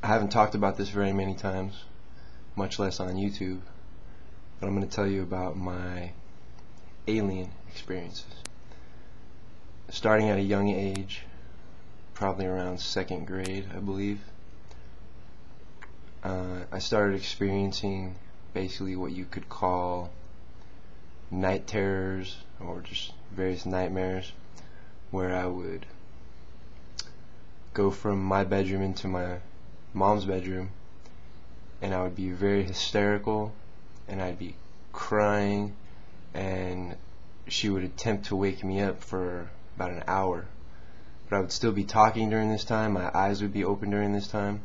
I haven't talked about this very many times, much less on YouTube, but I'm going to tell you about my alien experiences. Starting at a young age, probably around 2nd grade, I believe, I started experiencing basically what you could call night terrors or just various nightmares, where I would go from my bedroom into my mom's bedroom and I would be very hysterical and I'd be crying, and she would attempt to wake me up for about an hour, but I would still be talking during this time. My eyes would be open during this time,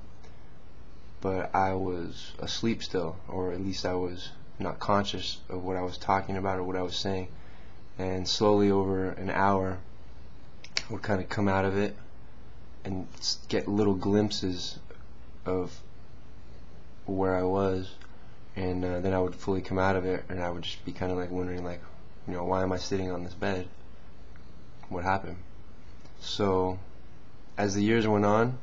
but I was asleep still, or at least I was not conscious of what I was talking about or what I was saying. And slowly over an hour I would kind of come out of it and get little glimpses of where I was, and then I would fully come out of it, and I would just be kind of like wondering, like, you know, why am I sitting on this bed? What happened? So as the years went on,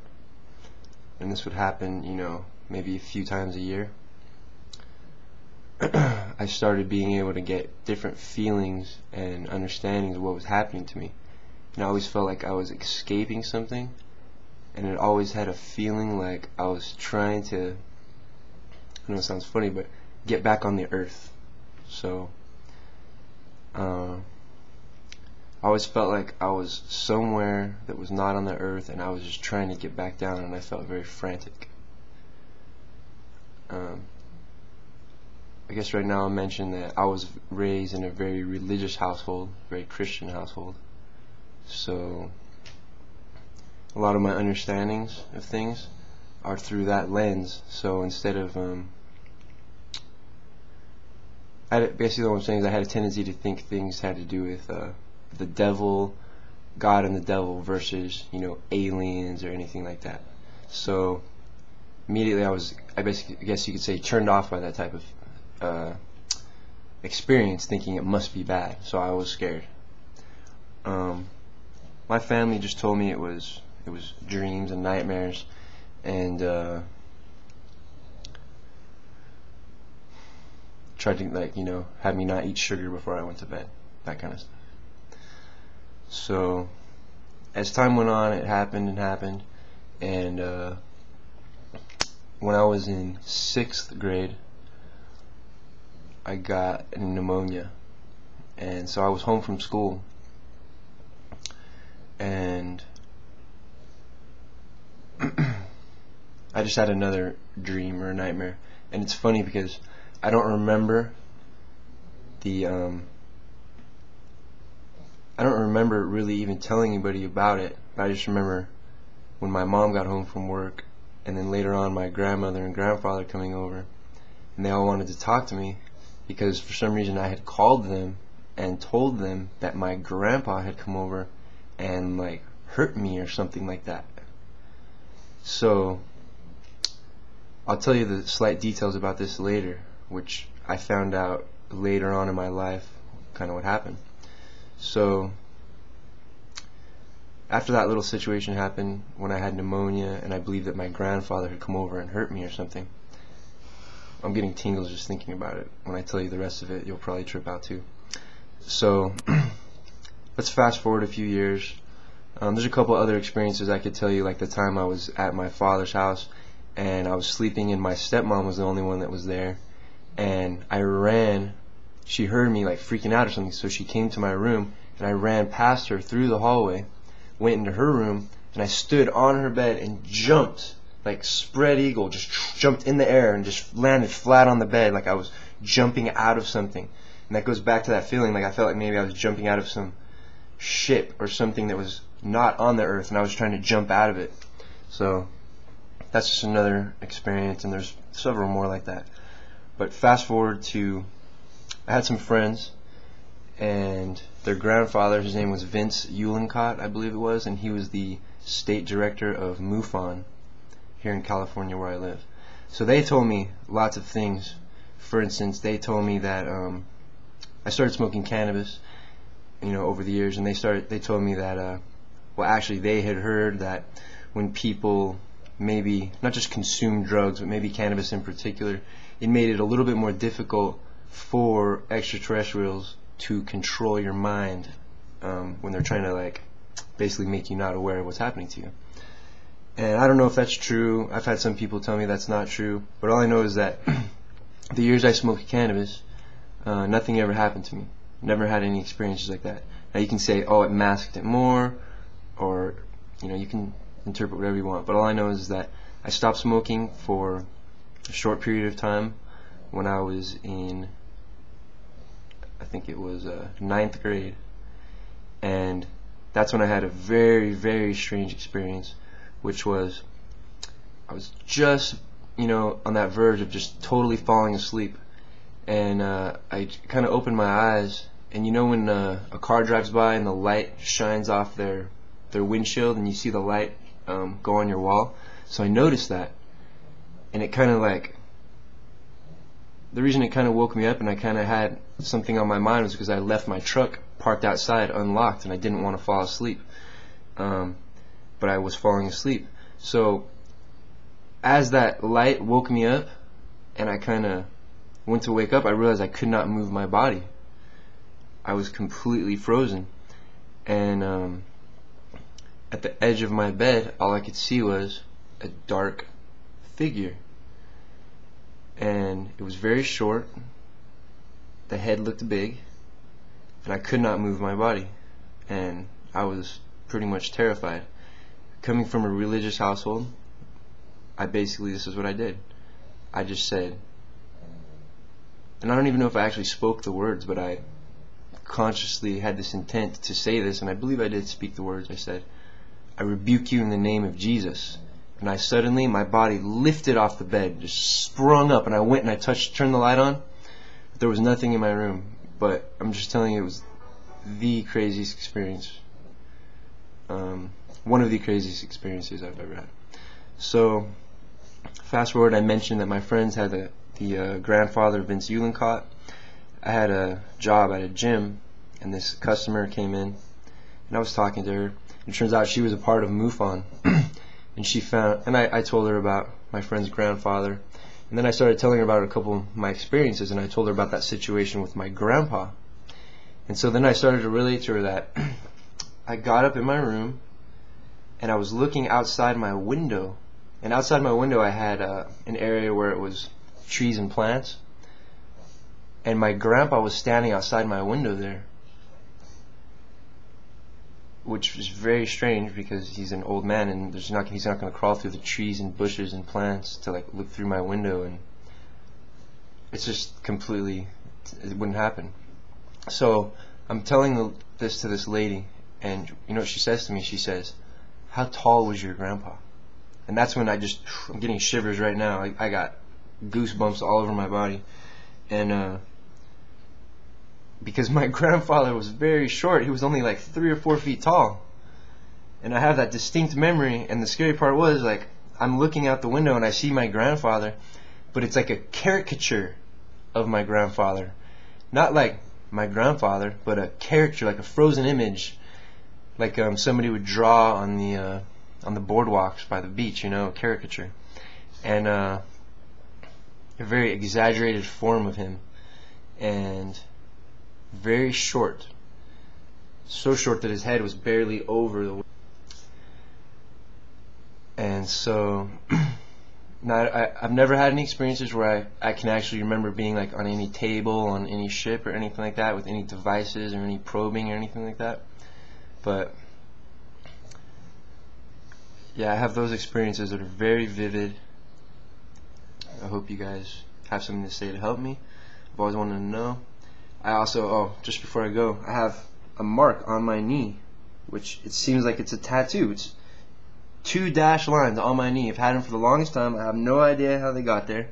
and this would happen, you know, maybe a few times a year, I started being able to get different feelings and understandings of what was happening to me. And I always felt like I was escaping something, and it always had a feeling like I was trying to, I know it sounds funny, but get back on the earth. So I always felt like I was somewhere that was not on the earth, and I was just trying to get back down, and I felt very frantic. I guess right now I'll mention that I was raised in a very religious household, very Christian household. So a lot of my understandings of things are through that lens. So instead of basically what I'm saying is I had a tendency to think things had to do with the devil, God and the devil, versus, you know, aliens or anything like that. So immediately I guess you could say, turned off by that type of experience, thinking it must be bad. So I was scared. My family just told me it was dreams and nightmares, and tried to, like, you know, have me not eat sugar before I went to bed, that kind of stuff. So as time went on, it happened and happened, and when I was in 6th grade, I got pneumonia, and so I was home from school, and I just had another dream or a nightmare. And it's funny because I don't remember the I don't remember really even telling anybody about it. I just remember when my mom got home from work, and then later on my grandmother and grandfather coming over, and they all wanted to talk to me because for some reason I had called them and told them that my grandpa had come over and, like, hurt me or something like that. So I'll tell you the slight details about this later, which I found out later on in my life, kind of what happened. So after that little situation happened, when I had pneumonia and I believed that my grandfather had come over and hurt me or something, I'm getting tingles just thinking about it. When I tell you the rest of it, you'll probably trip out too. So let's fast forward a few years. There's a couple other experiences I could tell you, like the time I was at my father's house and I was sleeping, and my stepmom was the only one that was there, and I ran. She heard me, like, freaking out or something, so she came to my room, and I ran past her through the hallway, went into her room, and I stood on her bed and jumped, like spread eagle, just jumped in the air and just landed flat on the bed like I was jumping out of something. And that goes back to that feeling, like I felt like maybe I was jumping out of some ship or something that was not on the earth, and I was trying to jump out of it. So that's just another experience, and there's several more like that. But fast forward to, I had some friends, and their grandfather, his name was Vince Uhlencott, I believe it was, and he was the state director of MUFON here in California where I live. So they told me lots of things. For instance, they told me that I started smoking cannabis, you know, over the years, and they told me that well, actually they had heard that when people maybe not just consume drugs, but maybe cannabis in particular, it made it a little bit more difficult for extraterrestrials to control your mind when they're trying to like basically make you not aware of what's happening to you. And I don't know if that's true. I've had some people tell me that's not true, but all I know is that the years I smoked cannabis, nothing ever happened to me. Never had any experiences like that. Now you can say, oh, it masked it more, or you can interpret whatever you want, but all I know is that I stopped smoking for a short period of time when I was in, I think it was 9th grade, and that's when I had a very, very strange experience, which was I was just on that verge of just totally falling asleep, and I kind of opened my eyes, and when a car drives by and the light shines off their windshield and you see the light go on your wall, so I noticed that, and it kind of like, the reason it kind of woke me up and I kind of had something on my mind was because I left my truck parked outside unlocked and I didn't want to fall asleep, but I was falling asleep. So as that light woke me up and I kind of went to wake up, I realized I could not move my body. I was completely frozen, and at the edge of my bed all I could see was a dark figure, and it was very short, the head looked big, and I could not move my body, and I was pretty much terrified. Coming from a religious household, this is what I did. I just said, and I don't even know if I actually spoke the words, but I consciously had this intent to say this, and I believe I did speak the words. I said, I rebuke you in the name of Jesus. And I suddenly, my body lifted off the bed, just sprung up, and I went and I turned the light on. But there was nothing in my room. But I'm just telling you, it was the craziest experience. One of the craziest experiences I've ever had. So, fast forward, I mentioned that my friends had the grandfather of Vince Uhlencott. I had a job at a gym, and this customer came in, and I was talking to her. It turns out she was a part of MUFON. And she found, and I told her about my friend's grandfather, and then I started telling her about a couple of my experiences, and I told her about that situation with my grandpa. And so then I started to relate to her that I got up in my room and I was looking outside my window, and outside my window I had an area where it was trees and plants, and my grandpa was standing outside my window there, which is very strange because he's an old man and he's not going to crawl through the trees and bushes and plants to like look through my window, and it's just completely, it wouldn't happen. So I'm telling this to this lady, and you know what she says to me? She says, how tall was your grandpa? And that's when I'm getting shivers right now. I got goosebumps all over my body, and because my grandfather was very short. He was only like 3 or 4 feet tall, and I have that distinct memory. And the scary part was, like, I'm looking out the window and I see my grandfather, but it's like a caricature of my grandfather, not like my grandfather, but a character, like a frozen image, like somebody would draw on the boardwalks by the beach, a caricature, and a very exaggerated form of him, and very short, so short that his head was barely over the. And so now I've never had any experiences where I can actually remember being like on any table, on any ship or anything like that, with any devices or any probing or anything like that. But yeah, I have those experiences that are very vivid. I hope you guys have something to say to help me. I've always wanted to know. I also, just before I go, I have a mark on my knee, which it seems like it's a tattoo. It's 2 dashed lines on my knee. I've had them for the longest time. I have no idea how they got there.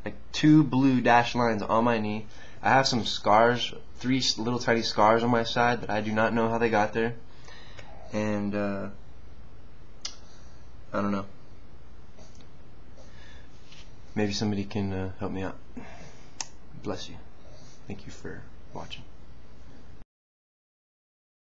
Like 2 blue dashed lines on my knee. I have some scars, 3 little tiny scars on my side that I do not know how they got there. And I don't know. Maybe somebody can help me out. Bless you. Thank you for watching.